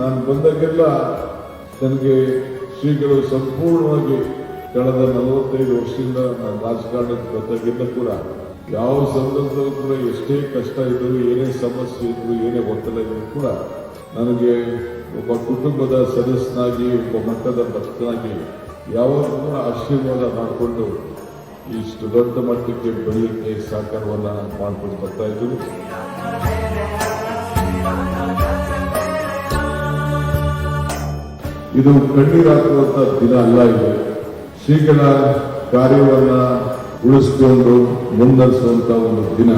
ನಾನು ಬಂದಾಗೆಲ್ಲ ನನಗೆ ಶ್ರೀಗಳು ಸಂಪೂರ್ಣವಾಗಿ ಕಳೆದ 45 ವರ್ಷದಿಂದ ನಾನು ರಾಜಕಾರಣಕ್ಕೆ ಬಂದಾಗೆಲ್ಲ ಕೂಡ ಯಾವ ಸಂದರ್ಭದಲ್ಲೂ ಕೂಡ ಎಷ್ಟೇ ಕಷ್ಟ ಇದ್ದರೂ, ಏನೇ ಸಮಸ್ಯೆ ಇದ್ದರೂ, ಏನೇ ಒತ್ತಡ ಇದ್ದರೂ ಕೂಡ ನನಗೆ ಒಬ್ಬ ಕುಟುಂಬದ ಸದಸ್ಯನಾಗಿ, ಒಬ್ಬ ಮಟ್ಟದ ಭಕ್ತನಾಗಿ ಯಾವಾಗಲೂ ಕೂಡ ಆಶೀರ್ವಾದ ಮಾಡಿಕೊಂಡು ಇಷ್ಟು ದೊಡ್ಡ ಮಟ್ಟಕ್ಕೆ ಬೆಳೆಯಲಿಕ್ಕೆ ಸಹಕಾರವನ್ನು ಮಾಡ್ಕೊಂಡು ಬರ್ತಾ ಇದ್ರು. ಇದು ಕಣ್ಣೀರಾಕುವಂತ ದಿನ ಅಲ್ಲ. ಇದು ಶ್ರೀಗಳ ಕಾರ್ಯವನ್ನ ಉಳಿಸಿಕೊಂಡು ಮುನ್ನಡೆಸುವಂತ ಒಂದು ದಿನ.